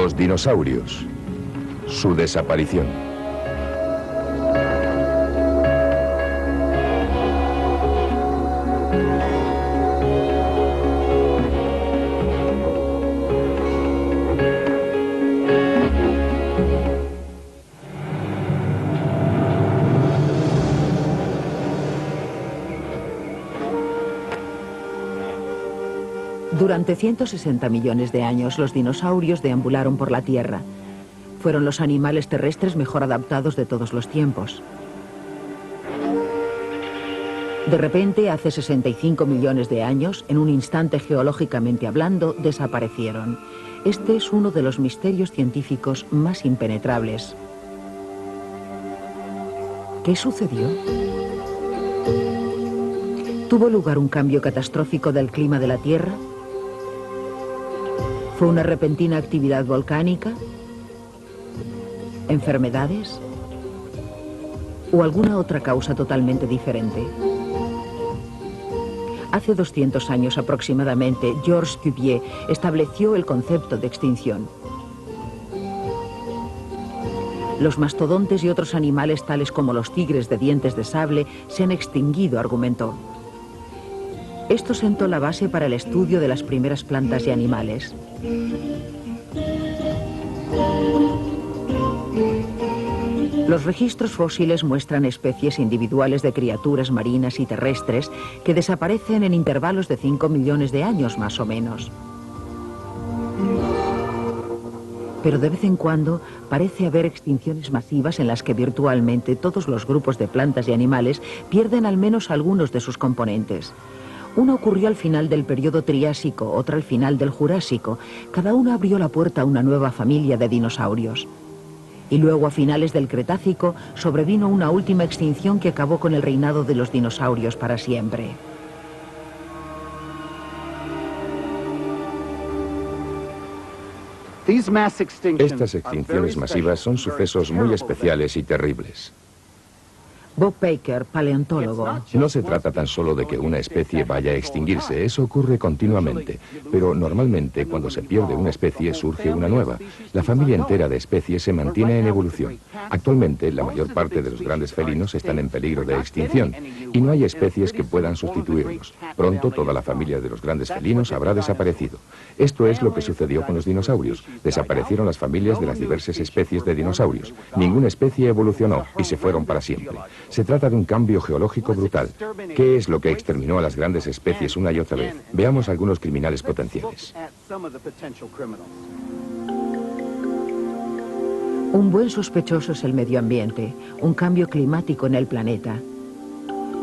Los dinosaurios. Su desaparición. Durante 160 millones de años, los dinosaurios deambularon por la Tierra. Fueron los animales terrestres mejor adaptados de todos los tiempos. De repente, hace 65 millones de años, en un instante geológicamente hablando, desaparecieron. Este es uno de los misterios científicos más impenetrables. ¿Qué sucedió? ¿Tuvo lugar un cambio catastrófico del clima de la Tierra? ¿Fue una repentina actividad volcánica? ¿Enfermedades? ¿O alguna otra causa totalmente diferente? Hace 200 años aproximadamente, Georges Cuvier estableció el concepto de extinción. Los mastodontes y otros animales tales como los tigres de dientes de sable se han extinguido, argumentó. Esto sentó la base para el estudio de las primeras plantas y animales. Los registros fósiles muestran especies individuales de criaturas marinas y terrestres que desaparecen en intervalos de 5 millones de años más o menos. Pero de vez en cuando parece haber extinciones masivas en las que virtualmente todos los grupos de plantas y animales pierden al menos algunos de sus componentes. Una ocurrió al final del periodo Triásico, otra al final del Jurásico. Cada una abrió la puerta a una nueva familia de dinosaurios. Y luego, a finales del Cretácico, sobrevino una última extinción que acabó con el reinado de los dinosaurios para siempre. Estas extinciones masivas son sucesos muy especiales y terribles. Bob Baker, paleontólogo. No se trata tan solo de que una especie vaya a extinguirse, eso ocurre continuamente. Pero normalmente cuando se pierde una especie surge una nueva. La familia entera de especies se mantiene en evolución. Actualmente la mayor parte de los grandes felinos están en peligro de extinción y no hay especies que puedan sustituirlos. Pronto toda la familia de los grandes felinos habrá desaparecido. Esto es lo que sucedió con los dinosaurios. Desaparecieron las familias de las diversas especies de dinosaurios. Ninguna especie evolucionó y se fueron para siempre. Se trata de un cambio geológico brutal. ¿Qué es lo que exterminó a las grandes especies una y otra vez? Veamos algunos criminales potenciales. Un buen sospechoso es el medio ambiente, un cambio climático en el planeta.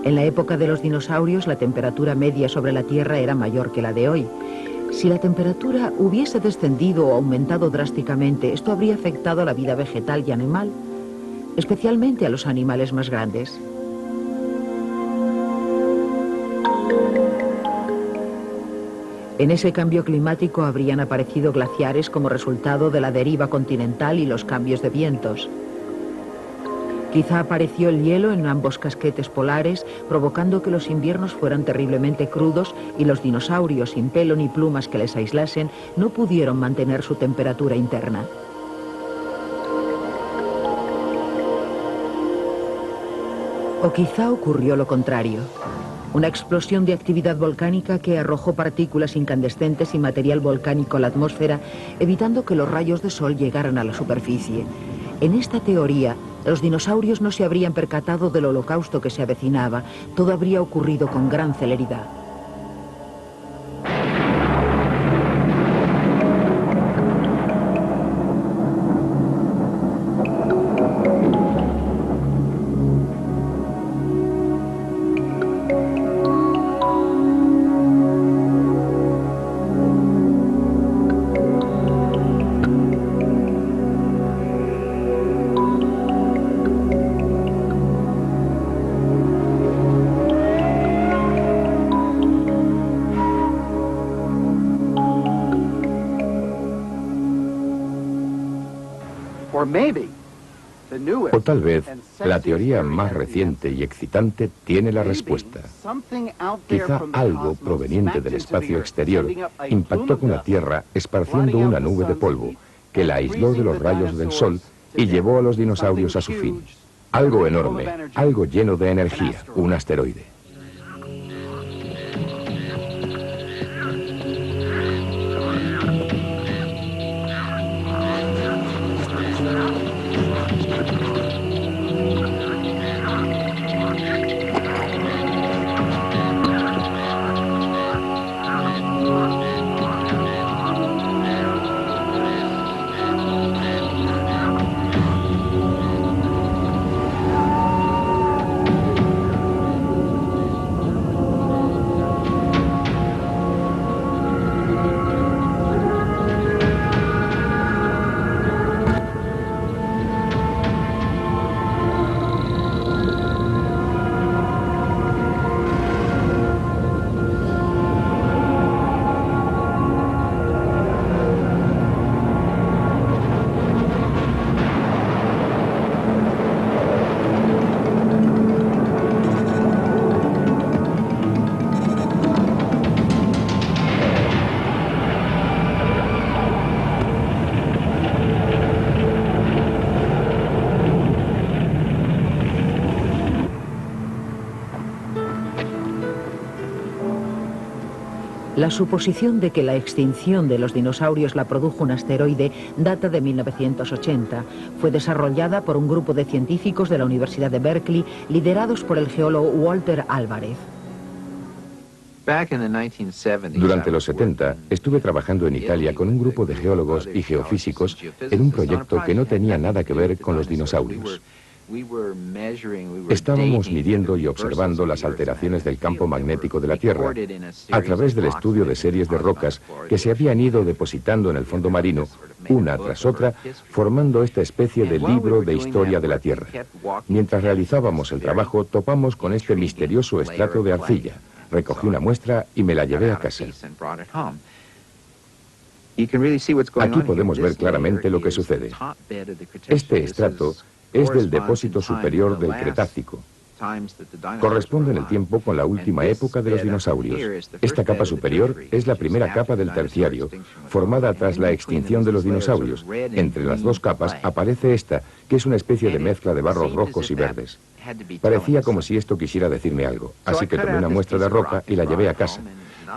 En la época de los dinosaurios, la temperatura media sobre la Tierra era mayor que la de hoy. Si la temperatura hubiese descendido o aumentado drásticamente, esto habría afectado a la vida vegetal y animal, especialmente a los animales más grandes. En ese cambio climático habrían aparecido glaciares como resultado de la deriva continental y los cambios de vientos. Quizá apareció el hielo en ambos casquetes polares, provocando que los inviernos fueran terriblemente crudos y los dinosaurios sin pelo ni plumas que les aislasen no pudieron mantener su temperatura interna. O quizá ocurrió lo contrario. Una explosión de actividad volcánica que arrojó partículas incandescentes y material volcánico a la atmósfera, evitando que los rayos de sol llegaran a la superficie. En esta teoría, los dinosaurios no se habrían percatado del holocausto que se avecinaba. Todo habría ocurrido con gran celeridad. O tal vez, la teoría más reciente y excitante tiene la respuesta. Quizá algo proveniente del espacio exterior impactó con la Tierra esparciendo una nube de polvo. que la aisló de los rayos del sol y llevó a los dinosaurios a su fin. Algo enorme, algo lleno de energía, un asteroide. La suposición de que la extinción de los dinosaurios la produjo un asteroide data de 1980. Fue desarrollada por un grupo de científicos de la Universidad de Berkeley, liderados por el geólogo Walter Alvarez. Durante los 70 estuve trabajando en Italia con un grupo de geólogos y geofísicos en un proyecto que no tenía nada que ver con los dinosaurios. Estábamos midiendo y observando las alteraciones del campo magnético de la Tierra a través del estudio de series de rocas que se habían ido depositando en el fondo marino, una tras otra, formando esta especie de libro de historia de la Tierra. Mientras realizábamos el trabajo, topamos con este misterioso estrato de arcilla. Recogí una muestra y me la llevé a casa. Aquí podemos ver claramente lo que sucede. Este estrato es del depósito superior del Cretácico. Corresponde en el tiempo con la última época de los dinosaurios. Esta capa superior es la primera capa del Terciario, formada tras la extinción de los dinosaurios. Entre las dos capas aparece esta, que es una especie de mezcla de barros rojos y verdes. Parecía como si esto quisiera decirme algo, así que tomé una muestra de roca y la llevé a casa.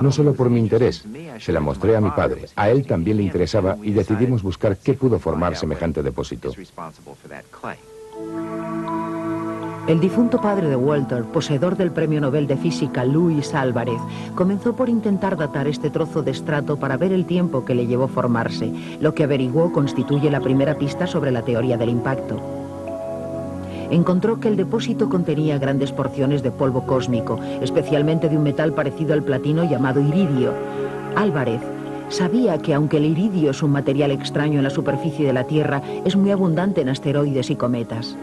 No solo por mi interés, se la mostré a mi padre. A él también le interesaba y decidimos buscar qué pudo formar semejante depósito. El difunto padre de Walter, poseedor del Premio Nobel de Física Luis Álvarez, comenzó por intentar datar este trozo de estrato para ver el tiempo que le llevó formarse. Lo que averiguó constituye la primera pista sobre la teoría del impacto. Encontró que el depósito contenía grandes porciones de polvo cósmico, especialmente de un metal parecido al platino llamado iridio. Álvarez sabía que aunque el iridio es un material extraño en la superficie de la Tierra, es muy abundante en asteroides y cometas.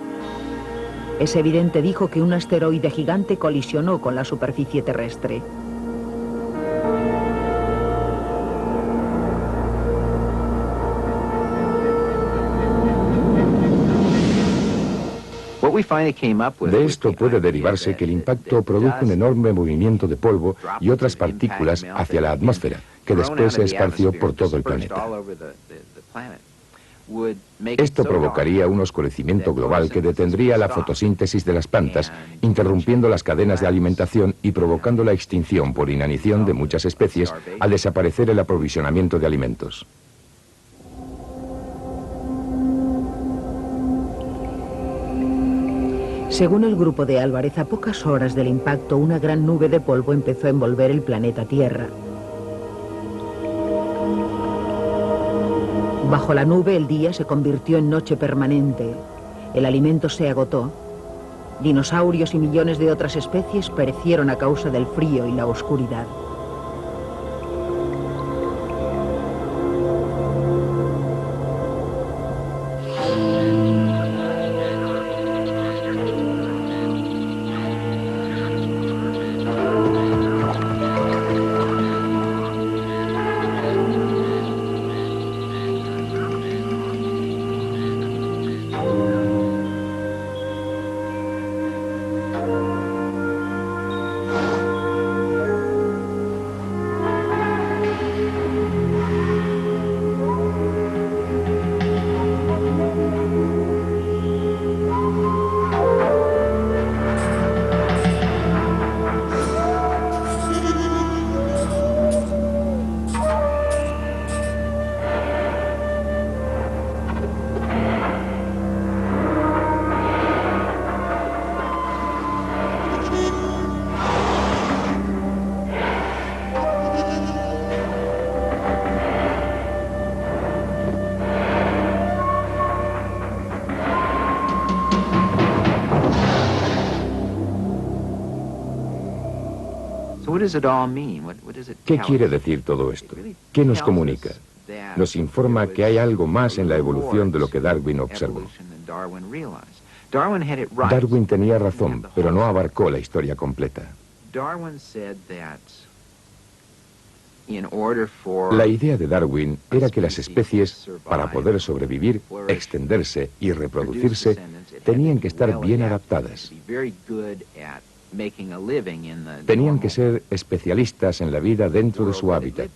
Es evidente, dijo, que un asteroide gigante colisionó con la superficie terrestre. De esto puede derivarse que el impacto produjo un enorme movimiento de polvo y otras partículas hacia la atmósfera, que después se esparció por todo el planeta. Esto provocaría un oscurecimiento global que detendría la fotosíntesis de las plantas, interrumpiendo las cadenas de alimentación y provocando la extinción por inanición de muchas especies al desaparecer el aprovisionamiento de alimentos. Según el grupo de Álvarez, a pocas horas del impacto, una gran nube de polvo empezó a envolver el planeta Tierra. Bajo la nube, el día se convirtió en noche permanente. El alimento se agotó. Dinosaurios y millones de otras especies perecieron a causa del frío y la oscuridad. ¿Qué quiere decir todo esto? ¿Qué nos comunica? Nos informa que hay algo más en la evolución de lo que Darwin observó. Darwin tenía razón, pero no abarcó la historia completa. La idea de Darwin era que las especies, para poder sobrevivir, extenderse y reproducirse, tenían que estar bien adaptadas. Tenían que ser especialistas en la vida dentro de su hábitat.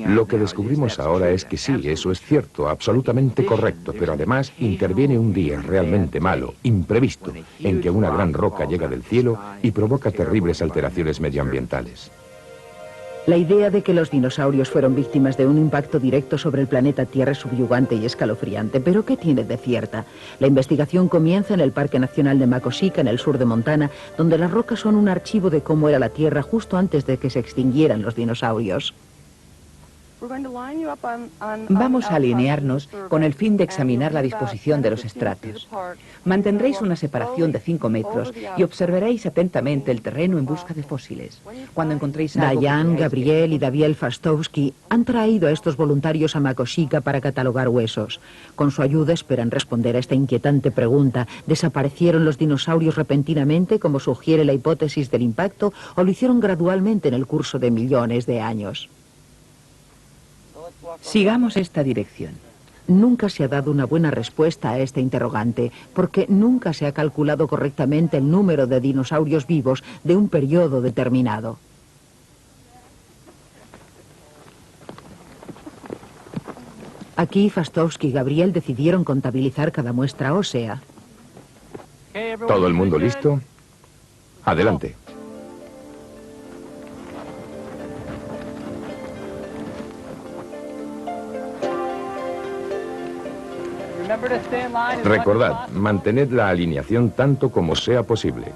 Lo que descubrimos ahora es que sí, eso es cierto, absolutamente correcto, pero además interviene un día realmente malo, imprevisto, en que una gran roca llega del cielo y provoca terribles alteraciones medioambientales. La idea de que los dinosaurios fueron víctimas de un impacto directo sobre el planeta Tierra es subyugante y escalofriante, pero ¿qué tiene de cierta? La investigación comienza en el Parque Nacional de Makosika, en el sur de Montana, donde las rocas son un archivo de cómo era la Tierra justo antes de que se extinguieran los dinosaurios. Vamos a alinearnos con el fin de examinar la disposición de los estratos. Mantendréis una separación de 5 metros y observaréis atentamente el terreno en busca de fósiles. Cuando encontréis algo... Diane, Gabriel y Daviel Fastowski han traído a estos voluntarios a Makosika para catalogar huesos. Con su ayuda esperan responder a esta inquietante pregunta. ¿Desaparecieron los dinosaurios repentinamente, como sugiere la hipótesis del impacto, o lo hicieron gradualmente en el curso de millones de años? Sigamos esta dirección. Nunca se ha dado una buena respuesta a este interrogante, porque nunca se ha calculado correctamente el número de dinosaurios vivos de un periodo determinado. Aquí Fastowski y Gabriel decidieron contabilizar cada muestra ósea. ¿Todo el mundo listo? Adelante. Recordad, mantened la alineación tanto como sea posible.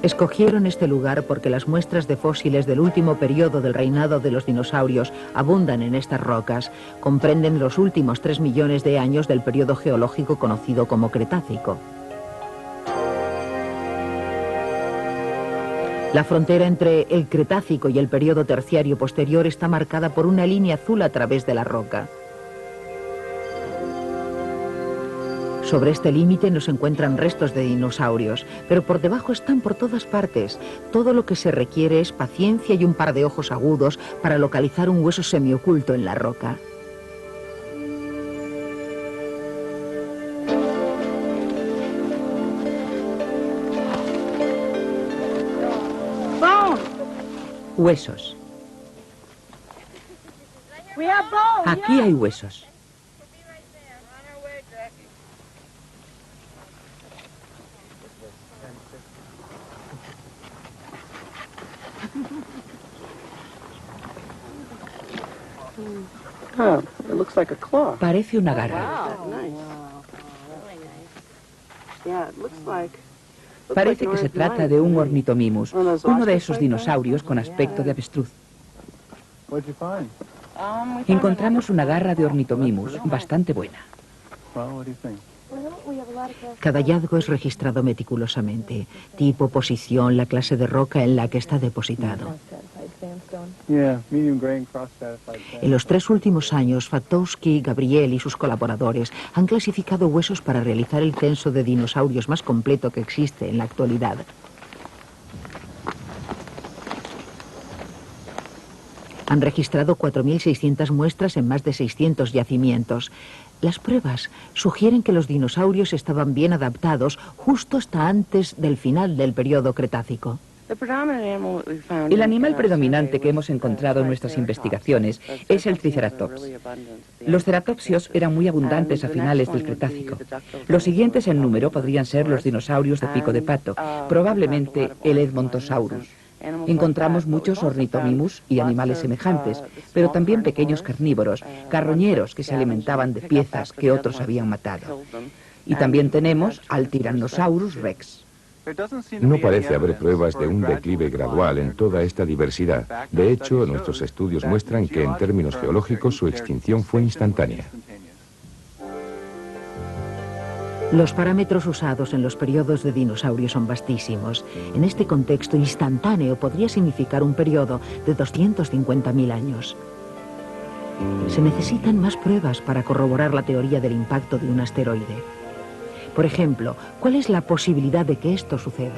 Escogieron este lugar porque las muestras de fósiles del último periodo del reinado de los dinosaurios abundan en estas rocas. Comprenden los últimos 3 millones de años del periodo geológico conocido como Cretácico. La frontera entre el Cretácico y el periodo terciario posterior está marcada por una línea azul a través de la roca. Sobre este límite no se encuentran restos de dinosaurios, pero por debajo están por todas partes. Todo lo que se requiere es paciencia y un par de ojos agudos para localizar un hueso semioculto en la roca. Huesos. Aquí hay huesos. Parece una garra. Parece que se trata de un ornitomimus, uno de esos dinosaurios con aspecto de avestruz. Encontramos una garra de ornitomimus bastante buena. Cada hallazgo es registrado meticulosamente. Tipo, posición, la clase de roca en la que está depositado. En los 3 últimos años, Fastowski, Gabriel y sus colaboradores han clasificado huesos para realizar el censo de dinosaurios más completo que existe en la actualidad. Han registrado 4.600 muestras en más de 600 yacimientos. Las pruebas sugieren que los dinosaurios estaban bien adaptados justo hasta antes del final del periodo Cretácico. El animal predominante que hemos encontrado en nuestras investigaciones es el Triceratops. Los ceratopsios eran muy abundantes a finales del Cretácico. Los siguientes en número podrían ser los dinosaurios de pico de pato, probablemente el Edmontosaurus. Encontramos muchos ornitomimus y animales semejantes, pero también pequeños carnívoros, carroñeros que se alimentaban de piezas que otros habían matado. Y también tenemos al Tyrannosaurus rex. No parece haber pruebas de un declive gradual en toda esta diversidad. De hecho, nuestros estudios muestran que en términos geológicos su extinción fue instantánea. Los parámetros usados en los periodos de dinosaurios son vastísimos. En este contexto, instantáneo podría significar un periodo de 250.000 años. Se necesitan más pruebas para corroborar la teoría del impacto de un asteroide. Por ejemplo, ¿cuál es la posibilidad de que esto suceda?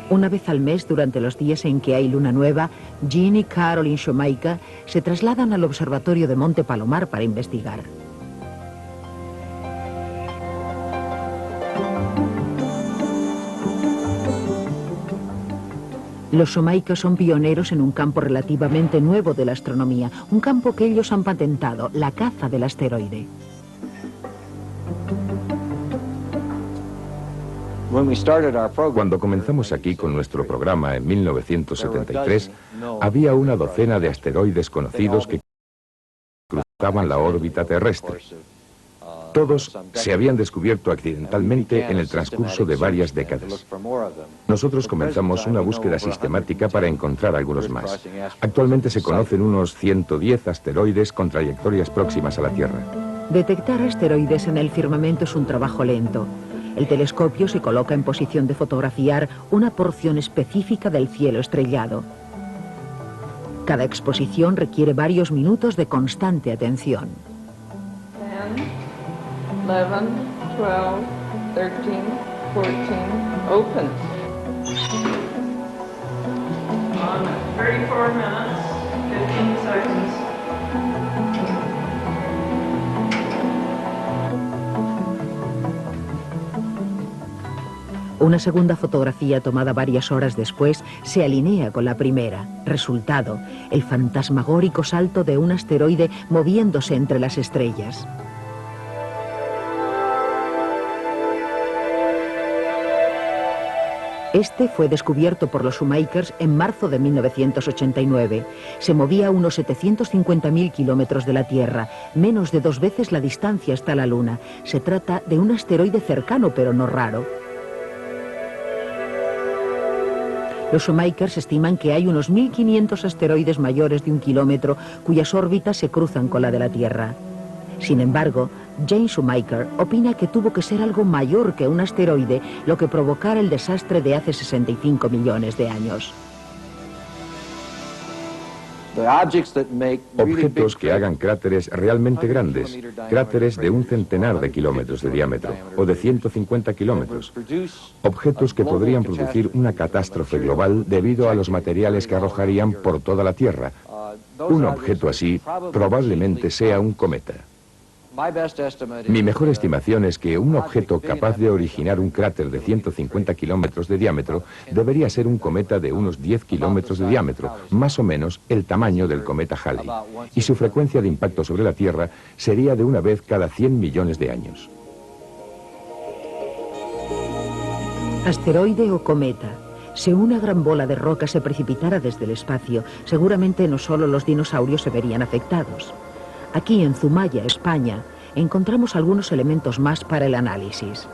Una vez al mes, durante los días en que hay luna nueva, Jean y Caroline Shoemaker se trasladan al observatorio de Monte Palomar para investigar. Los Shoemaker son pioneros en un campo relativamente nuevo de la astronomía, un campo que ellos han patentado, la caza del asteroide. Cuando comenzamos aquí con nuestro programa en 1973, había una docena de asteroides conocidos que cruzaban la órbita terrestre. Todos se habían descubierto accidentalmente en el transcurso de varias décadas. Nosotros comenzamos una búsqueda sistemática para encontrar algunos más. Actualmente se conocen unos 110 asteroides con trayectorias próximas a la Tierra. Detectar asteroides en el firmamento es un trabajo lento. El telescopio se coloca en posición de fotografiar una porción específica del cielo estrellado. Cada exposición requiere varios minutos de constante atención. 10, 11, 12, 13, 14, open. On 34 minutes, 15 seconds. Una segunda fotografía tomada varias horas después se alinea con la primera. Resultado, el fantasmagórico salto de un asteroide moviéndose entre las estrellas. Este fue descubierto por los Shoemakers en marzo de 1989. Se movía a unos 750.000 kilómetros de la Tierra, menos de 2 veces la distancia hasta la Luna. Se trata de un asteroide cercano, pero no raro. Los Shoemakers estiman que hay unos 1.500 asteroides mayores de 1 kilómetro cuyas órbitas se cruzan con la de la Tierra. Sin embargo, Jane Shoemaker opina que tuvo que ser algo mayor que un asteroide lo que provocara el desastre de hace 65 millones de años. Objetos que hagan cráteres realmente grandes, cráteres de 1 centenar de kilómetros de diámetro o de 150 kilómetros. Objetos que podrían producir una catástrofe global debido a los materiales que arrojarían por toda la Tierra. Un objeto así probablemente sea un cometa. Mi mejor estimación es que un objeto capaz de originar un cráter de 150 kilómetros de diámetro debería ser un cometa de unos 10 kilómetros de diámetro, más o menos el tamaño del cometa Halley, y su frecuencia de impacto sobre la Tierra sería de una vez cada 100 millones de años. Asteroide o cometa. Si una gran bola de roca se precipitara desde el espacio, seguramente no solo los dinosaurios se verían afectados. Aquí en Zumaya, España, encontramos algunos elementos más para el análisis.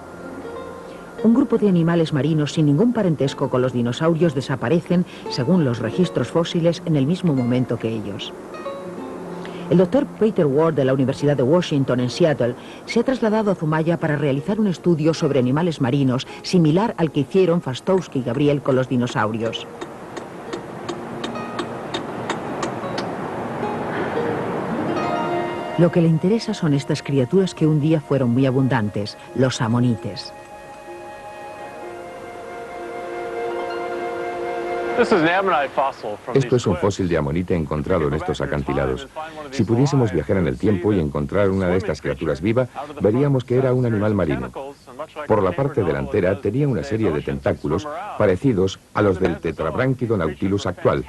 Un grupo de animales marinos sin ningún parentesco con los dinosaurios desaparecen, según los registros fósiles, en el mismo momento que ellos. El doctor Peter Ward de la Universidad de Washington en Seattle se ha trasladado a Zumaya para realizar un estudio sobre animales marinos similar al que hicieron Fastowski y Gabriel con los dinosaurios. Lo que le interesa son estas criaturas que un día fueron muy abundantes, los amonites. Esto es un fósil de amonite encontrado en estos acantilados. Si pudiésemos viajar en el tiempo y encontrar una de estas criaturas viva, veríamos que era un animal marino. Por la parte delantera tenía una serie de tentáculos parecidos a los del tetrabránquido Nautilus actual.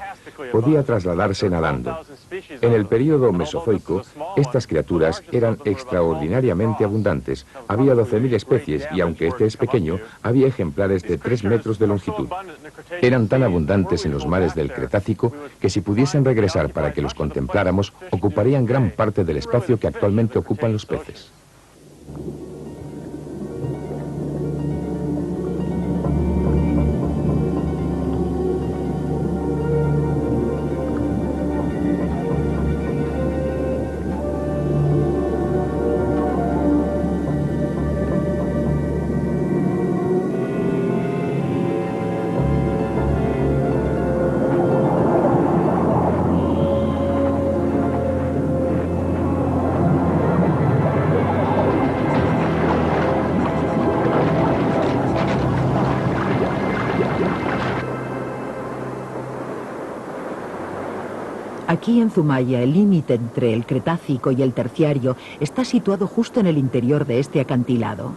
Podía trasladarse nadando. En el período Mesozoico, estas criaturas eran extraordinariamente abundantes. Había 12.000 especies y aunque este es pequeño, había ejemplares de 3 metros de longitud. Eran tan abundantes en los mares del Cretácico que si pudiesen regresar para que los contempláramos, ocuparían gran parte del espacio que actualmente ocupan los peces. Aquí en Zumaya, el límite entre el Cretácico y el Terciario está situado justo en el interior de este acantilado.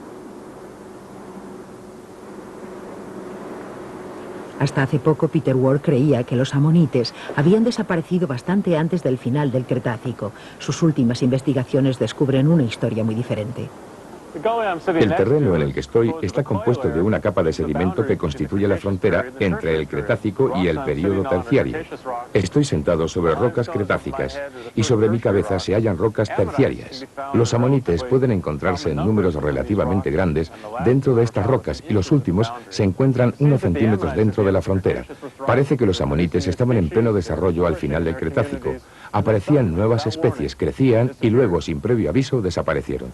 Hasta hace poco Peter Ward creía que los amonites habían desaparecido bastante antes del final del Cretácico. Sus últimas investigaciones descubren una historia muy diferente. El terreno en el que estoy está compuesto de una capa de sedimento que constituye la frontera entre el Cretácico y el período terciario. Estoy sentado sobre rocas cretácicas y sobre mi cabeza se hallan rocas terciarias. Los amonites pueden encontrarse en números relativamente grandes dentro de estas rocas y los últimos se encuentran unos centímetros dentro de la frontera. Parece que los amonites estaban en pleno desarrollo al final del Cretácico. Aparecían nuevas especies, crecían y luego, sin previo aviso, desaparecieron.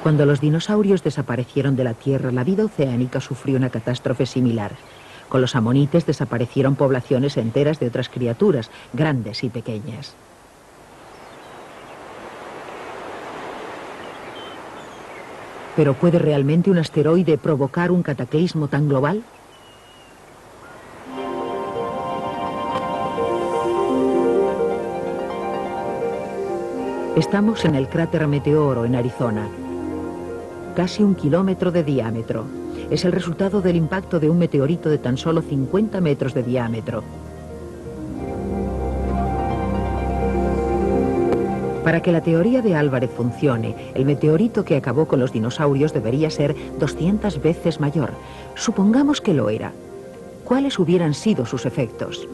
Cuando los dinosaurios desaparecieron de la Tierra, la vida oceánica sufrió una catástrofe similar. Con los amonites desaparecieron poblaciones enteras de otras criaturas, grandes y pequeñas. ¿Pero puede realmente un asteroide provocar un cataclismo tan global? Estamos en el cráter Meteoro, en Arizona. Casi 1 kilómetro de diámetro. Es el resultado del impacto de un meteorito de tan solo 50 metros de diámetro. Para que la teoría de Álvarez funcione, el meteorito que acabó con los dinosaurios debería ser 200 veces mayor. Supongamos que lo era. ¿Cuáles hubieran sido sus efectos?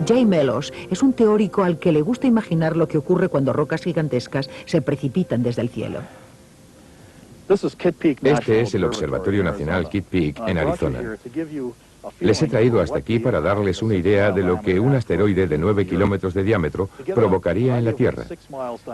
Jay Melos es un teórico al que le gusta imaginar lo que ocurre cuando rocas gigantescas se precipitan desde el cielo. Este es el Observatorio Nacional Kitt Peak en Arizona. Les he traído hasta aquí para darles una idea de lo que un asteroide de 9 kilómetros de diámetro provocaría en la Tierra.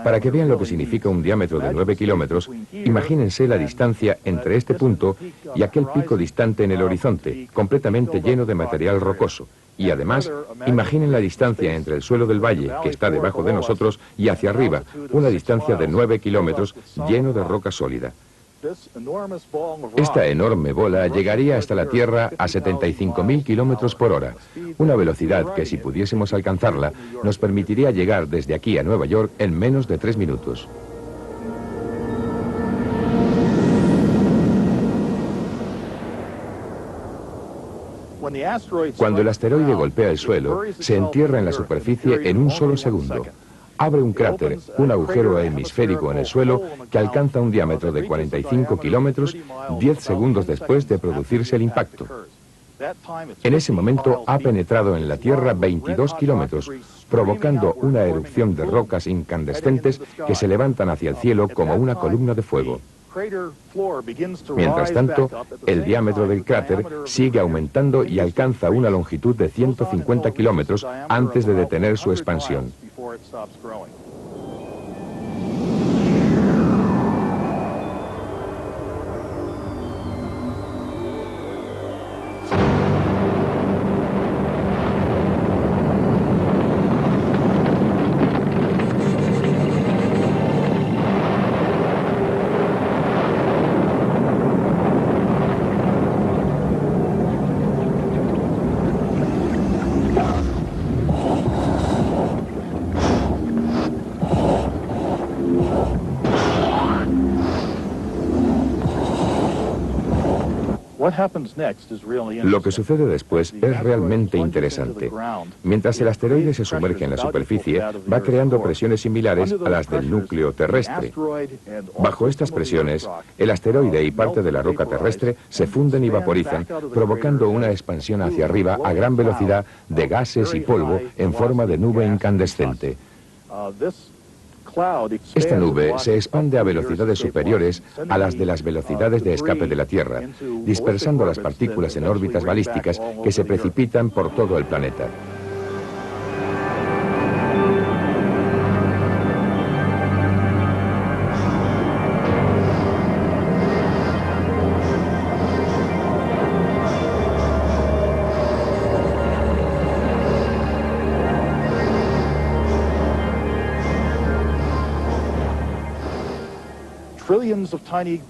Para que vean lo que significa un diámetro de 9 kilómetros, imagínense la distancia entre este punto y aquel pico distante en el horizonte, completamente lleno de material rocoso. Y además, imaginen la distancia entre el suelo del valle, que está debajo de nosotros, y hacia arriba, una distancia de 9 kilómetros lleno de roca sólida. Esta enorme bola llegaría hasta la Tierra a 75.000 kilómetros por hora, una velocidad que, si pudiésemos alcanzarla, nos permitiría llegar desde aquí a Nueva York en menos de 3 minutos. Cuando el asteroide golpea el suelo, se entierra en la superficie en un solo segundo. Abre un cráter, un agujero hemisférico en el suelo que alcanza un diámetro de 45 kilómetros 10 segundos después de producirse el impacto. En ese momento ha penetrado en la Tierra 22 kilómetros, provocando una erupción de rocas incandescentes que se levantan hacia el cielo como una columna de fuego. Mientras tanto, el diámetro del cráter sigue aumentando y alcanza una longitud de 150 kilómetros antes de detener su expansión. Lo que sucede después es realmente interesante. Mientras el asteroide se sumerge en la superficie, va creando presiones similares a las del núcleo terrestre. Bajo estas presiones, el asteroide y parte de la roca terrestre se funden y vaporizan, provocando una expansión hacia arriba a gran velocidad de gases y polvo en forma de nube incandescente. Esta nube se expande a velocidades superiores a las de las velocidades de escape de la Tierra, dispersando las partículas en órbitas balísticas que se precipitan por todo el planeta.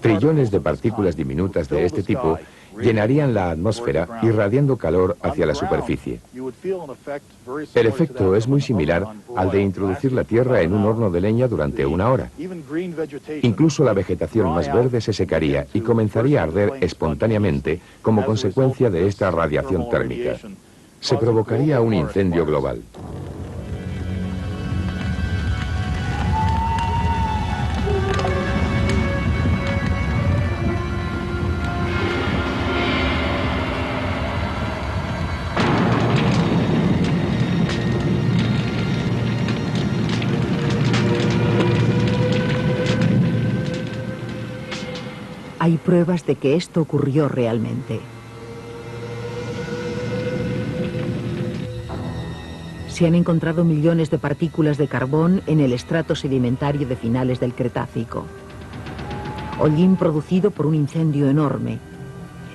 Trillones de partículas diminutas de este tipo llenarían la atmósfera irradiando calor hacia la superficie. El efecto es muy similar al de introducir la Tierra en un horno de leña durante una hora. Incluso la vegetación más verde se secaría y comenzaría a arder espontáneamente como consecuencia de esta radiación térmica. Se provocaría un incendio global. Hay pruebas de que esto ocurrió realmente. Se han encontrado millones de partículas de carbón en el estrato sedimentario de finales del Cretácico. Hollín producido por un incendio enorme.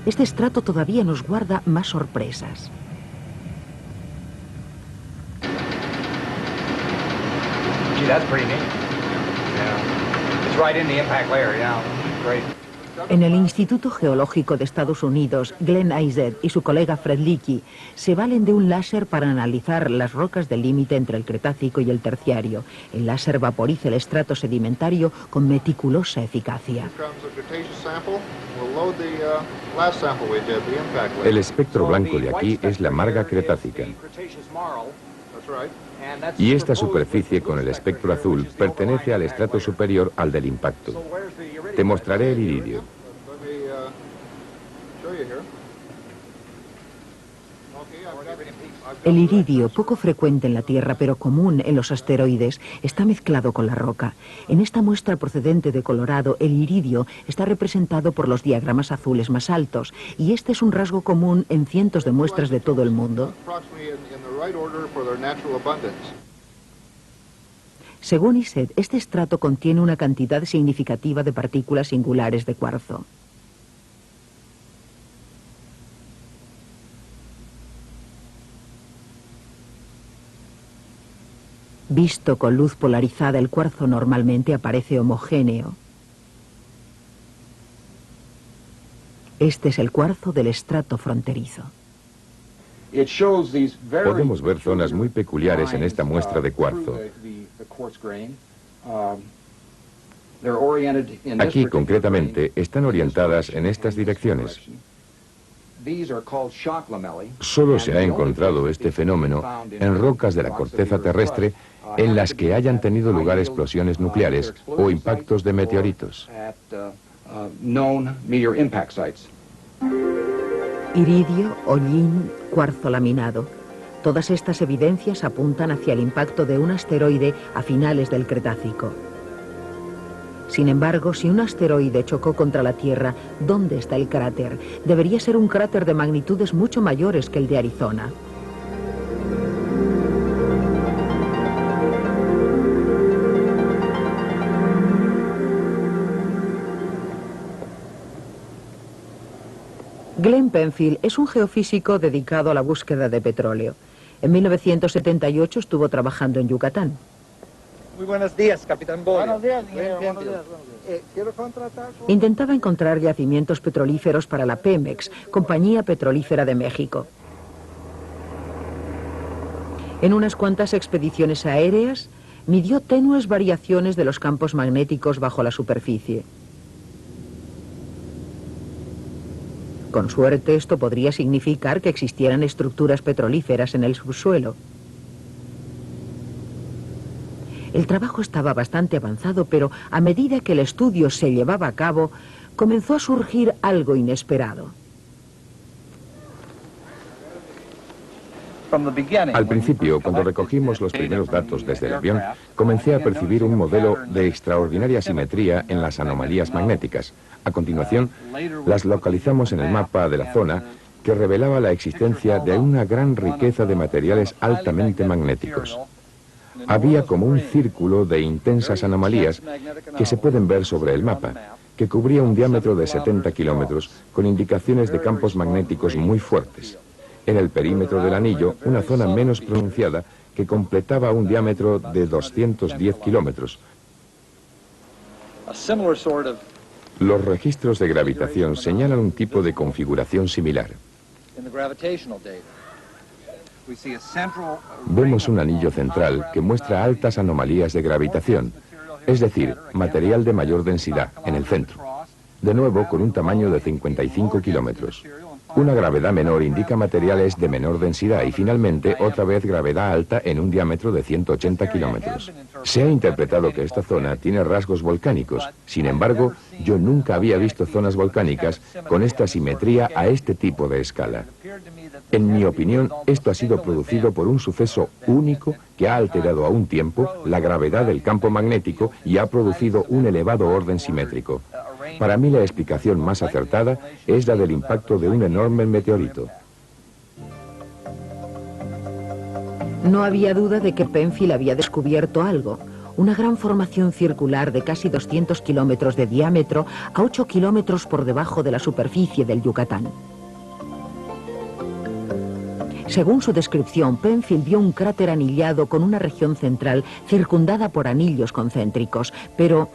Este estrato todavía nos guarda más sorpresas. Gee, that's pretty neat. Yeah. It's right in the impact layer, yeah. Great. En el Instituto Geológico de Estados Unidos, Glenn Izard y su colega Fred Leakey se valen de un láser para analizar las rocas del límite entre el Cretácico y el Terciario. El láser vaporiza el estrato sedimentario con meticulosa eficacia. El espectro blanco de aquí es la marga cretácica. Y esta superficie con el espectro azul pertenece al estrato superior al del impacto. Te mostraré el iridio. El iridio, poco frecuente en la Tierra pero común en los asteroides, está mezclado con la roca. En esta muestra procedente de Colorado, el iridio está representado por los diagramas azules más altos, y este es un rasgo común en cientos de muestras de todo el mundo. Según Izard, este estrato contiene una cantidad significativa de partículas singulares de cuarzo. Visto con luz polarizada, el cuarzo normalmente aparece homogéneo. Este es el cuarzo del estrato fronterizo. Podemos ver zonas muy peculiares en esta muestra de cuarzo. Aquí, concretamente, están orientadas en estas direcciones. Solo se ha encontrado este fenómeno en rocas de la corteza terrestre en las que hayan tenido lugar explosiones nucleares o impactos de meteoritos. Iridio, hollín, cuarzo laminado. Todas estas evidencias apuntan hacia el impacto de un asteroide a finales del Cretácico. Sin embargo, si un asteroide chocó contra la Tierra, ¿dónde está el cráter? Debería ser un cráter de magnitudes mucho mayores que el de Arizona. Glenn Penfield es un geofísico dedicado a la búsqueda de petróleo. En 1978 estuvo trabajando en Yucatán. Muy buenos días, capitán Boyle. Buenos días, quiero contratar... Intentaba encontrar yacimientos petrolíferos para la Pemex, compañía petrolífera de México. En unas cuantas expediciones aéreas, midió tenues variaciones de los campos magnéticos bajo la superficie. Con suerte, esto podría significar que existieran estructuras petrolíferas en el subsuelo. El trabajo estaba bastante avanzado, pero a medida que el estudio se llevaba a cabo, comenzó a surgir algo inesperado. Al principio, cuando recogimos los primeros datos desde el avión, comencé a percibir un modelo de extraordinaria simetría en las anomalías magnéticas. A continuación, las localizamos en el mapa de la zona, que revelaba la existencia de una gran riqueza de materiales altamente magnéticos. Había como un círculo de intensas anomalías que se pueden ver sobre el mapa, que cubría un diámetro de 70 kilómetros, con indicaciones de campos magnéticos muy fuertes. En el perímetro del anillo, una zona menos pronunciada que completaba un diámetro de 210 kilómetros. Los registros de gravitación señalan un tipo de configuración similar. Vemos un anillo central que muestra altas anomalías de gravitación, es decir, material de mayor densidad en el centro. De nuevo, con un tamaño de 55 kilómetros. Una gravedad menor indica materiales de menor densidad y finalmente otra vez gravedad alta en un diámetro de 180 kilómetros. Se ha interpretado que esta zona tiene rasgos volcánicos. Sin embargo, yo nunca había visto zonas volcánicas con esta simetría a este tipo de escala. En mi opinión, esto ha sido producido por un suceso único que ha alterado a un tiempo la gravedad del campo magnético y ha producido un elevado orden simétrico. Para mí la explicación más acertada es la del impacto de un enorme meteorito. No había duda de que Penfield había descubierto algo. Una gran formación circular de casi 200 kilómetros de diámetro a 8 kilómetros por debajo de la superficie del Yucatán. Según su descripción, Penfield vio un cráter anillado con una región central circundada por anillos concéntricos. Pero,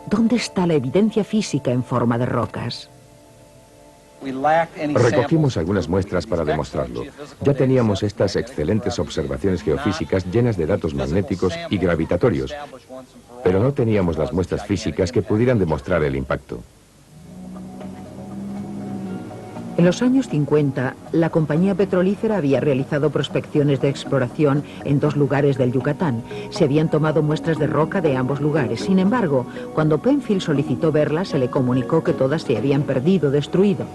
¿dónde está la evidencia física en forma de rocas? Recogimos algunas muestras para demostrarlo. Ya teníamos estas excelentes observaciones geofísicas llenas de datos magnéticos y gravitatorios, pero no teníamos las muestras físicas que pudieran demostrar el impacto. En los años 50, la compañía petrolífera había realizado prospecciones de exploración en 2 lugares del Yucatán. Se habían tomado muestras de roca de ambos lugares. Sin embargo, cuando Penfield solicitó verlas, se le comunicó que todas se habían perdido, destruido.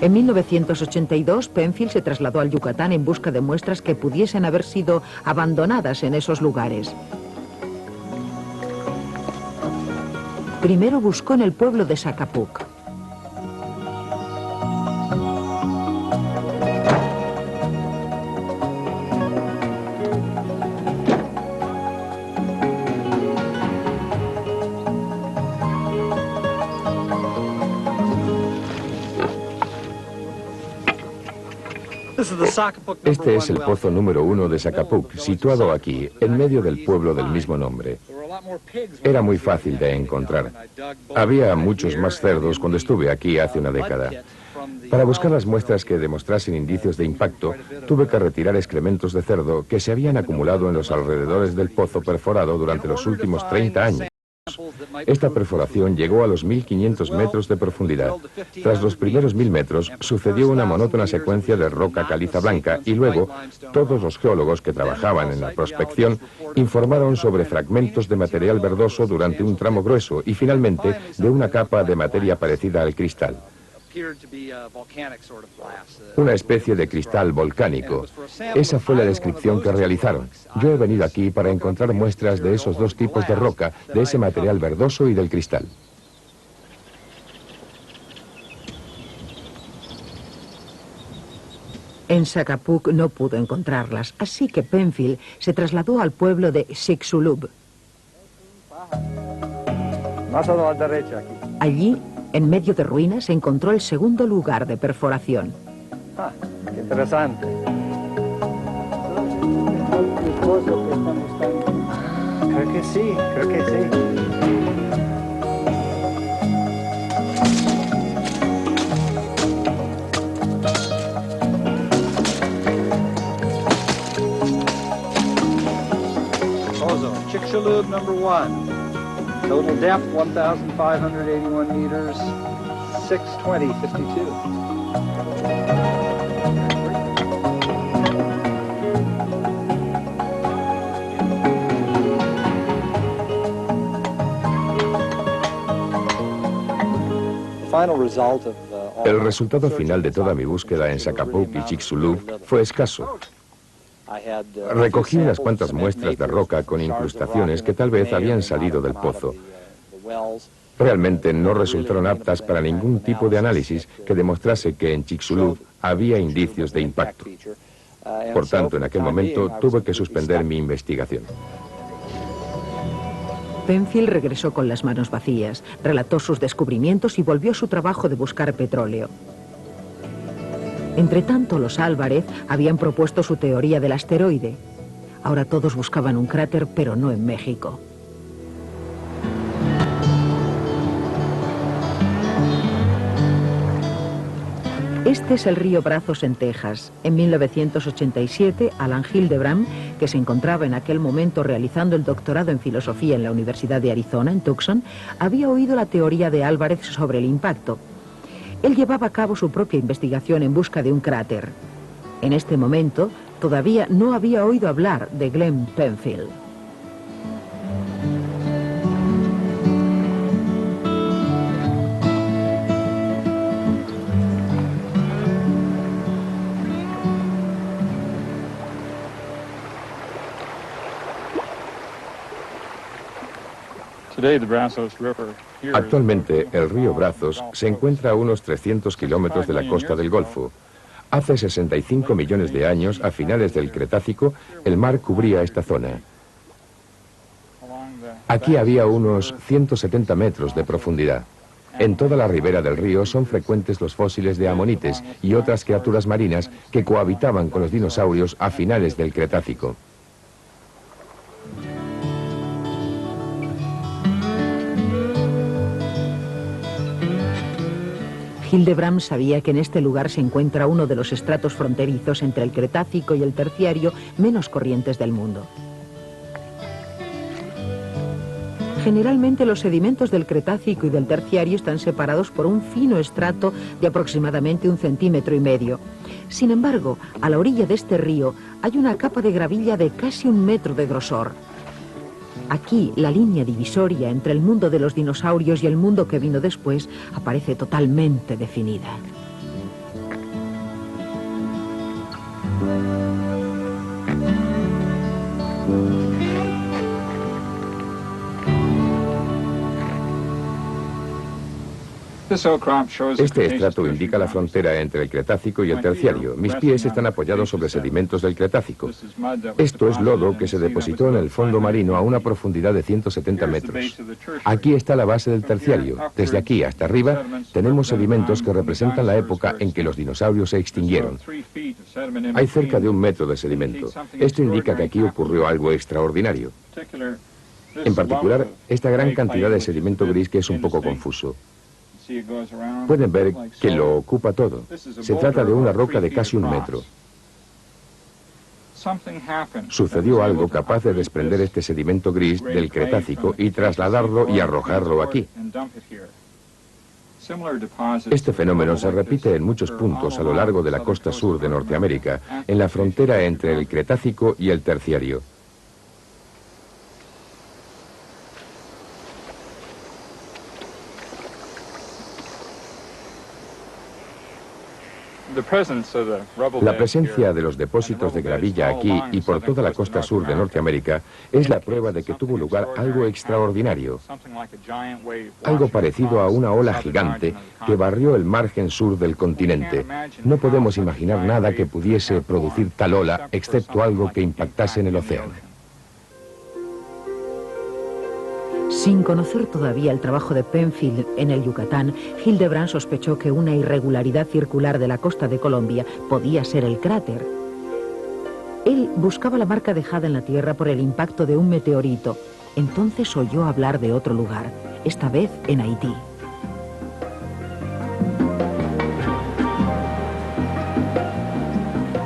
En 1982, Penfield se trasladó al Yucatán en busca de muestras que pudiesen haber sido abandonadas en esos lugares. Primero buscó en el pueblo de Sacapuc. Este es el pozo número 1 de Sacapuc, situado aquí, en medio del pueblo del mismo nombre. Era muy fácil de encontrar. Había muchos más cerdos cuando estuve aquí hace una década. Para buscar las muestras que demostrasen indicios de impacto, tuve que retirar excrementos de cerdo que se habían acumulado en los alrededores del pozo perforado durante los últimos 30 años. Esta perforación llegó a los 1500 metros de profundidad. Tras los primeros 1000 metros, sucedió una monótona secuencia de roca caliza blanca y luego, todos los geólogos que trabajaban en la prospección informaron sobre fragmentos de material verdoso durante un tramo grueso y finalmente de una capa de materia parecida al cristal. Una especie de cristal volcánico. Esa fue la descripción que realizaron. Yo he venido aquí para encontrar muestras de esos 2 tipos de roca, de ese material verdoso y del cristal. En Sacapuc no pudo encontrarlas, así que Penfield se trasladó al pueblo de Chicxulub. Más a la derecha aquí. Allí, en medio de ruinas, encontró el segundo lugar de perforación. Ah, qué interesante. Creo que sí, creo que sí. Pozo, Chicxulub number 1. Total depth 1,581 meters, 620.52. El resultado final de toda mi búsqueda en Sacapuc y Chicxulub fue escaso. Recogí unas cuantas muestras de roca con incrustaciones que tal vez habían salido del pozo. Realmente no resultaron aptas para ningún tipo de análisis que demostrase que en Chicxulub había indicios de impacto. Por tanto, en aquel momento tuve que suspender mi investigación. Penfield regresó con las manos vacías, relató sus descubrimientos y volvió a su trabajo de buscar petróleo. Entretanto, los Álvarez habían propuesto su teoría del asteroide. Ahora todos buscaban un cráter, pero no en México. Este es el río Brazos en Texas. En 1987, Alan Hildebrand, que se encontraba en aquel momento realizando el doctorado en filosofía en la Universidad de Arizona, en Tucson, había oído la teoría de Álvarez sobre el impacto. Él llevaba a cabo su propia investigación en busca de un cráter. En este momento, todavía no había oído hablar de Glen Penfield. Actualmente, el río Brazos se encuentra a unos 300 kilómetros de la costa del Golfo. Hace 65 millones de años, a finales del Cretácico, el mar cubría esta zona. Aquí había unos 170 metros de profundidad. En toda la ribera del río son frecuentes los fósiles de amonites y otras criaturas marinas que cohabitaban con los dinosaurios a finales del Cretácico. Hildebrand sabía que en este lugar se encuentra uno de los estratos fronterizos entre el Cretácico y el Terciario menos corrientes del mundo. Generalmente los sedimentos del Cretácico y del Terciario están separados por un fino estrato de aproximadamente 1,5 centímetros. Sin embargo, a la orilla de este río hay una capa de gravilla de casi 1 metro de grosor. Aquí, la línea divisoria entre el mundo de los dinosaurios y el mundo que vino después aparece totalmente definida. Este estrato indica la frontera entre el Cretácico y el Terciario. Mis pies están apoyados sobre sedimentos del Cretácico. Esto es lodo que se depositó en el fondo marino a una profundidad de 170 metros. Aquí está la base del Terciario. Desde aquí hasta arriba tenemos sedimentos que representan la época en que los dinosaurios se extinguieron. Hay cerca de 1 metro de sedimento. Esto indica que aquí ocurrió algo extraordinario. En particular, esta gran cantidad de sedimento gris que es un poco confuso. Pueden ver que lo ocupa todo. Se trata de una roca de casi 1 metro. Sucedió algo capaz de desprender este sedimento gris del Cretácico y trasladarlo y arrojarlo aquí. Este fenómeno se repite en muchos puntos a lo largo de la costa sur de Norteamérica, en la frontera entre el Cretácico y el Terciario. La presencia de los depósitos de gravilla aquí y por toda la costa sur de Norteamérica es la prueba de que tuvo lugar algo extraordinario, algo parecido a una ola gigante que barrió el margen sur del continente. No podemos imaginar nada que pudiese producir tal ola, excepto algo que impactase en el océano. Sin conocer todavía el trabajo de Penfield en el Yucatán, Hildebrand sospechó que una irregularidad circular de la costa de Colombia podía ser el cráter. Él buscaba la marca dejada en la Tierra por el impacto de un meteorito. Entonces oyó hablar de otro lugar, esta vez en Haití.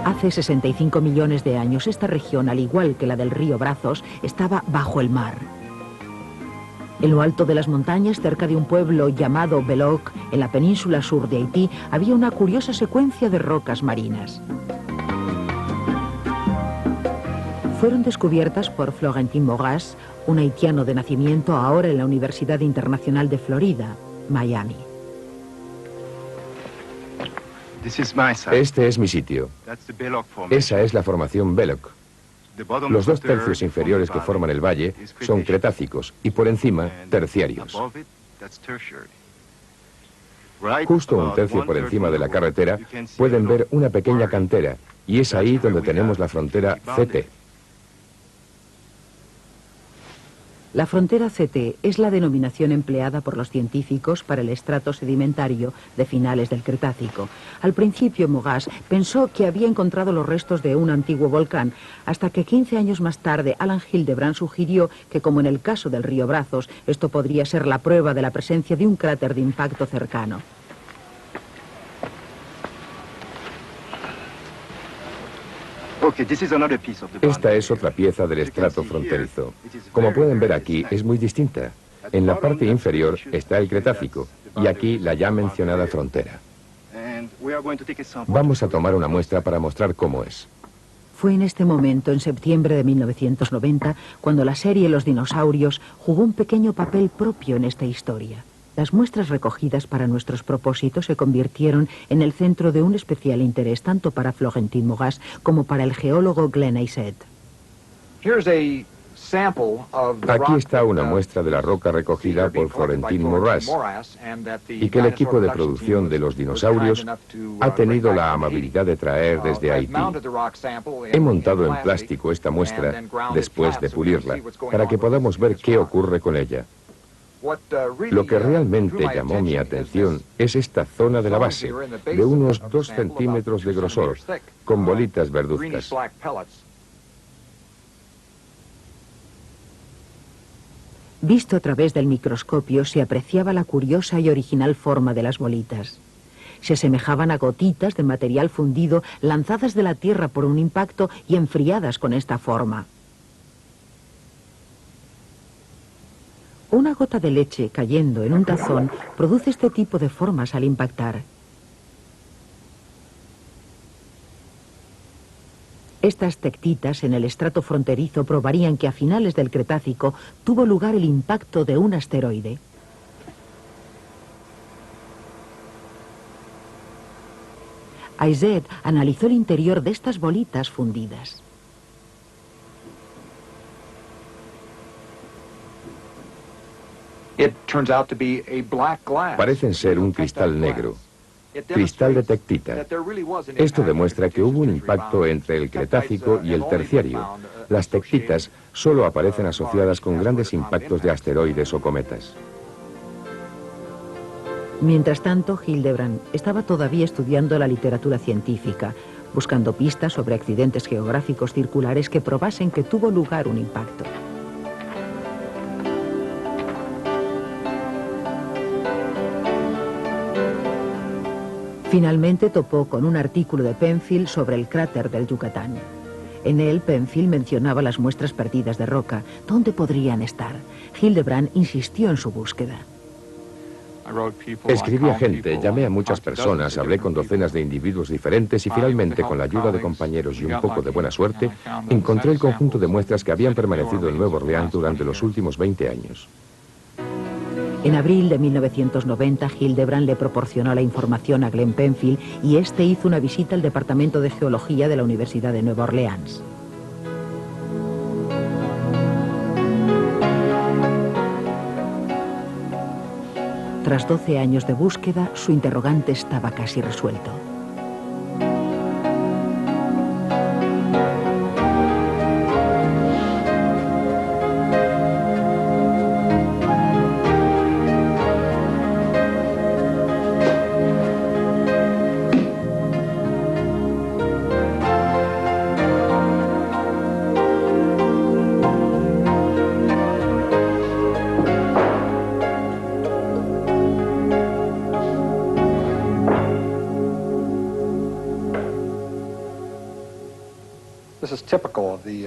Hace 65 millones de años, esta región, al igual que la del río Brazos, estaba bajo el mar. En lo alto de las montañas, cerca de un pueblo llamado Beloc, en la península sur de Haití, había una curiosa secuencia de rocas marinas. Fueron descubiertas por Florentin Mogas, un haitiano de nacimiento ahora en la Universidad Internacional de Florida, Miami. Este es mi sitio. Esa es la formación Beloc. Los 2 tercios inferiores que forman el valle son cretácicos y por encima terciarios. Justo 1 tercio por encima de la carretera pueden ver una pequeña cantera y es ahí donde tenemos la frontera CT. La frontera CT es la denominación empleada por los científicos para el estrato sedimentario de finales del Cretácico. Al principio, Mogas pensó que había encontrado los restos de un antiguo volcán, hasta que 15 años más tarde Alan Hildebrand sugirió que, como en el caso del río Brazos, esto podría ser la prueba de la presencia de un cráter de impacto cercano. Esta es otra pieza del estrato fronterizo. Como pueden ver aquí, es muy distinta. En la parte inferior está el Cretácico y aquí la ya mencionada frontera. Vamos a tomar una muestra para mostrar cómo es. Fue en este momento, en septiembre de 1990, cuando la serie Los dinosaurios jugó un pequeño papel propio en esta historia. Las muestras recogidas para nuestros propósitos se convirtieron en el centro de un especial interés tanto para Florentin Moras como para el geólogo Glenn Aizet. Aquí está una muestra de la roca recogida por Florentin Moras y que el equipo de producción de Los dinosaurios ha tenido la amabilidad de traer desde Haití. He montado en plástico esta muestra después de pulirla para que podamos ver qué ocurre con ella. Lo que realmente llamó mi atención es esta zona de la base, de unos 2 centímetros de grosor, con bolitas verduzcas. Visto a través del microscopio se apreciaba la curiosa y original forma de las bolitas. Se asemejaban a gotitas de material fundido lanzadas de la tierra por un impacto y enfriadas con esta forma. Una gota de leche cayendo en un tazón produce este tipo de formas al impactar. Estas tectitas en el estrato fronterizo probarían que a finales del Cretácico tuvo lugar el impacto de un asteroide. Aizet analizó el interior de estas bolitas fundidas. Parecen ser un cristal negro, cristal de tectita. Esto demuestra que hubo un impacto entre el Cretácico y el Terciario. Las tectitas solo aparecen asociadas con grandes impactos de asteroides o cometas. Mientras tanto, Hildebrand estaba todavía estudiando la literatura científica, buscando pistas sobre accidentes geográficos circulares que probasen que tuvo lugar un impacto. Finalmente topó con un artículo de Penfield sobre el cráter del Yucatán. En él, Penfield mencionaba las muestras perdidas de roca. ¿Dónde podrían estar? Hildebrand insistió en su búsqueda. Escribí a gente, llamé a muchas personas, hablé con docenas de individuos diferentes y finalmente, con la ayuda de compañeros y un poco de buena suerte, encontré el conjunto de muestras que habían permanecido en Nueva Orleans durante los últimos 20 años. En abril de 1990, Hildebrand le proporcionó la información a Glenn Penfield y este hizo una visita al Departamento de Geología de la Universidad de Nueva Orleans. Tras 12 años de búsqueda, su interrogante estaba casi resuelto.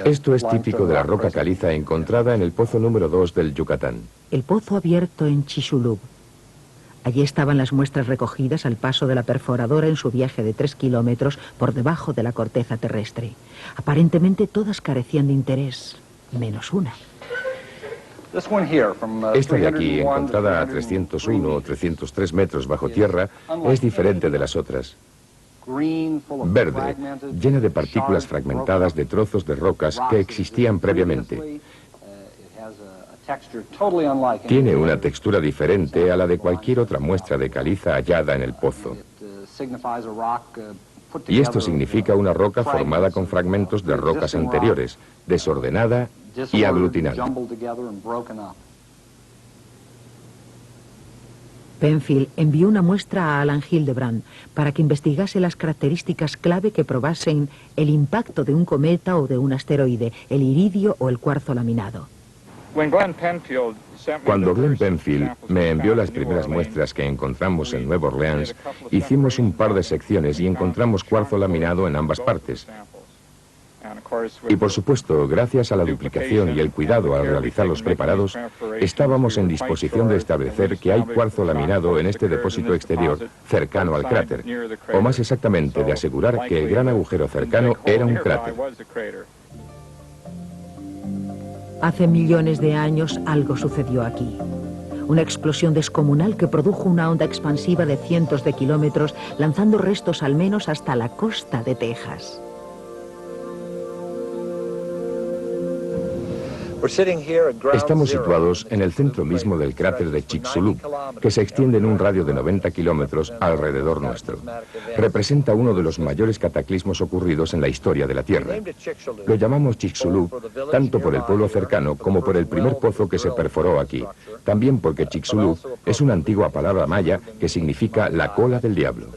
Esto es típico de la roca caliza encontrada en el pozo número 2 del Yucatán. El pozo abierto en Chicxulub. Allí estaban las muestras recogidas al paso de la perforadora en su viaje de 3 kilómetros por debajo de la corteza terrestre. Aparentemente todas carecían de interés, menos una. Esta de aquí, encontrada a 301 o 303 metros bajo tierra, es diferente de las otras. Verde, llena de partículas fragmentadas de trozos de rocas que existían previamente. Tiene una textura diferente a la de cualquier otra muestra de caliza hallada en el pozo. Y esto significa una roca formada con fragmentos de rocas anteriores, desordenada y aglutinada. Penfield envió una muestra a Alan Hildebrand para que investigase las características clave que probasen el impacto de un cometa o de un asteroide, el iridio o el cuarzo laminado. Cuando Glenn Penfield me envió las primeras muestras que encontramos en Nueva Orleans, hicimos un par de secciones y encontramos cuarzo laminado en ambas partes. Y por supuesto, gracias a la duplicación y el cuidado al realizar los preparados, estábamos en disposición de establecer que hay cuarzo laminado en este depósito exterior cercano al cráter, o más exactamente de asegurar que el gran agujero cercano era un cráter. Hace millones de años algo sucedió aquí. Una explosión descomunal que produjo una onda expansiva de cientos de kilómetros, lanzando restos al menos hasta la costa de Texas. Estamos situados en el centro mismo del cráter de Chicxulub, que se extiende en un radio de 90 kilómetros alrededor nuestro. Representa uno de los mayores cataclismos ocurridos en la historia de la Tierra. Lo llamamos Chicxulub tanto por el pueblo cercano como por el primer pozo que se perforó aquí. También porque Chicxulub es una antigua palabra maya que significa la cola del diablo.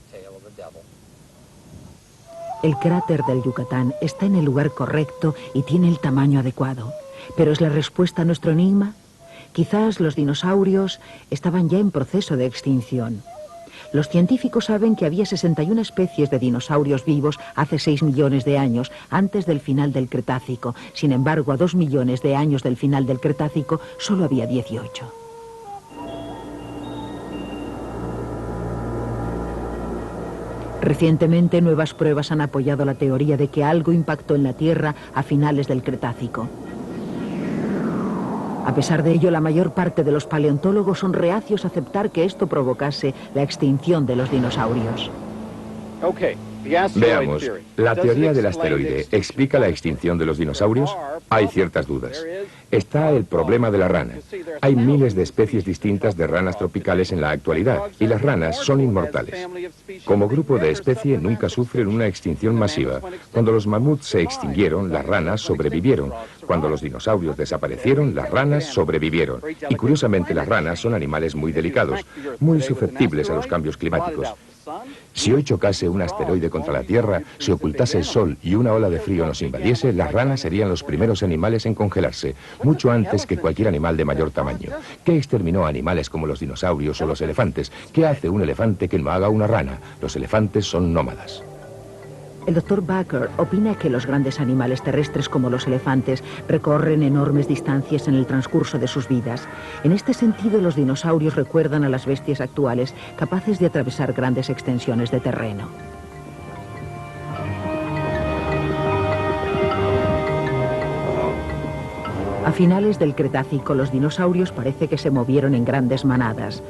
El cráter del Yucatán está en el lugar correcto y tiene el tamaño adecuado. ¿Pero es la respuesta a nuestro enigma? Quizás los dinosaurios estaban ya en proceso de extinción. Los científicos saben que había 61 especies de dinosaurios vivos hace 6 millones de años, antes del final del Cretácico. Sin embargo, a 2 millones de años del final del Cretácico, solo había 18. Recientemente, nuevas pruebas han apoyado la teoría de que algo impactó en la Tierra a finales del Cretácico. A pesar de ello, la mayor parte de los paleontólogos son reacios a aceptar que esto provocase la extinción de los dinosaurios. Veamos, ¿la teoría del asteroide explica la extinción de los dinosaurios? Hay ciertas dudas. Está el problema de la rana. Hay miles de especies distintas de ranas tropicales en la actualidad, y las ranas son inmortales. Como grupo de especie nunca sufren una extinción masiva. Cuando los mamuts se extinguieron, las ranas sobrevivieron. Cuando los dinosaurios desaparecieron, las ranas sobrevivieron. Y curiosamente, las ranas son animales muy delicados, muy susceptibles a los cambios climáticos. Si hoy chocase un asteroide contra la Tierra, se ocultase el sol y una ola de frío nos invadiese, las ranas serían los primeros animales en congelarse, mucho antes que cualquier animal de mayor tamaño. ¿Qué exterminó a animales como los dinosaurios o los elefantes? ¿Qué hace un elefante que no haga una rana? Los elefantes son nómadas. El Dr. Baker opina que los grandes animales terrestres como los elefantes recorren enormes distancias en el transcurso de sus vidas. En este sentido, los dinosaurios recuerdan a las bestias actuales capaces de atravesar grandes extensiones de terreno. A finales del Cretácico, los dinosaurios parece que se movieron en grandes manadas.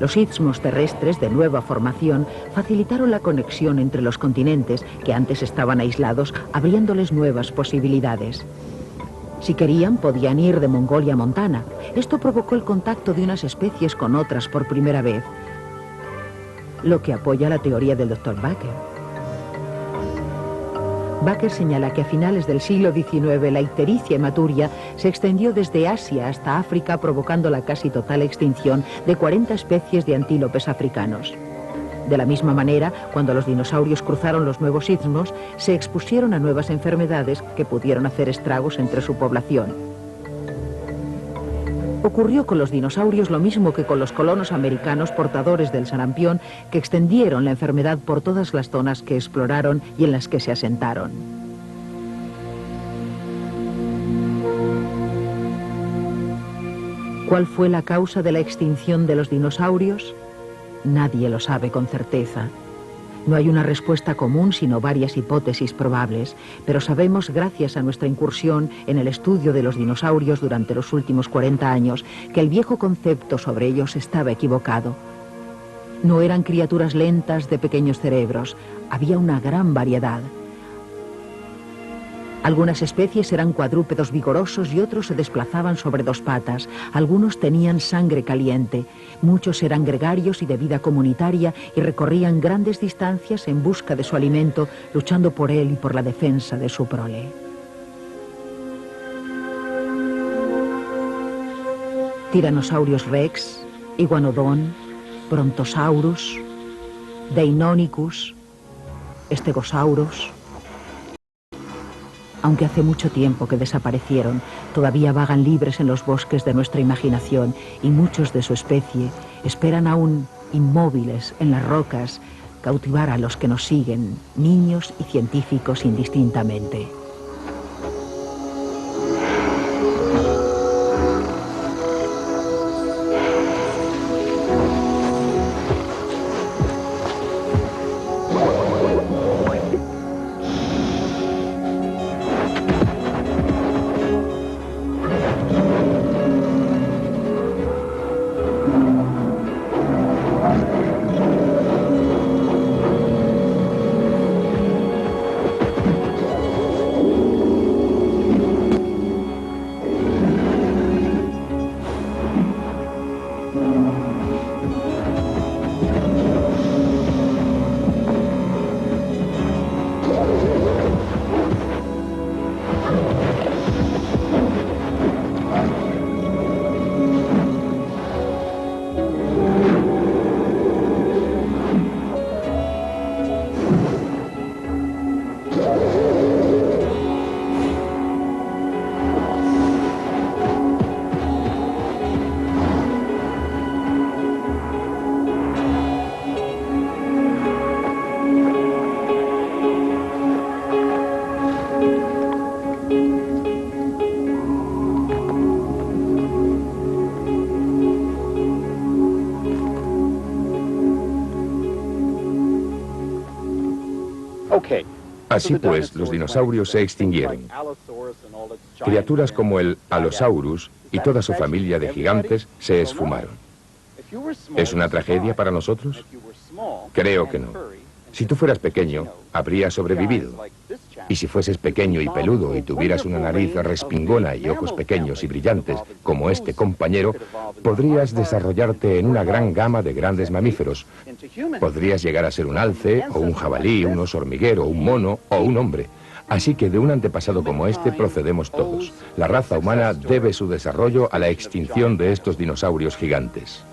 Los istmos terrestres de nueva formación facilitaron la conexión entre los continentes que antes estaban aislados, abriéndoles nuevas posibilidades. Si querían, podían ir de Mongolia a Montana. Esto provocó el contacto de unas especies con otras por primera vez, lo que apoya la teoría del Dr. Baker. Baker señala que a finales del siglo XIX la ictericia hematuria se extendió desde Asia hasta África, provocando la casi total extinción de 40 especies de antílopes africanos. De la misma manera, cuando los dinosaurios cruzaron los nuevos istmos, se expusieron a nuevas enfermedades que pudieron hacer estragos entre su población. Ocurrió con los dinosaurios lo mismo que con los colonos americanos portadores del sarampión, que extendieron la enfermedad por todas las zonas que exploraron y en las que se asentaron. ¿Cuál fue la causa de la extinción de los dinosaurios? Nadie lo sabe con certeza. No hay una respuesta común, sino varias hipótesis probables, pero sabemos, gracias a nuestra incursión en el estudio de los dinosaurios durante los últimos 40 años, que el viejo concepto sobre ellos estaba equivocado. No eran criaturas lentas de pequeños cerebros, había una gran variedad. Algunas especies eran cuadrúpedos vigorosos y otros se desplazaban sobre 2 patas. Algunos tenían sangre caliente. Muchos eran gregarios y de vida comunitaria y recorrían grandes distancias en busca de su alimento, luchando por él y por la defensa de su prole. Tyrannosaurus rex, Iguanodon, Brontosaurus, Deinonychus, Stegosaurus. Aunque hace mucho tiempo que desaparecieron, todavía vagan libres en los bosques de nuestra imaginación y muchos de su especie esperan aún inmóviles en las rocas cautivar a los que nos siguen, niños y científicos indistintamente. Así pues, los dinosaurios se extinguieron. Criaturas como el Allosaurus y toda su familia de gigantes se esfumaron. ¿Es una tragedia para nosotros? Creo que no. Si tú fueras pequeño, habrías sobrevivido. Y si fueses pequeño y peludo y tuvieras una nariz respingona y ojos pequeños y brillantes, como este compañero, podrías desarrollarte en una gran gama de grandes mamíferos. Podrías llegar a ser un alce, o un jabalí, un oso hormiguero, un mono o un hombre. Así que de un antepasado como este procedemos todos. La raza humana debe su desarrollo a la extinción de estos dinosaurios gigantes.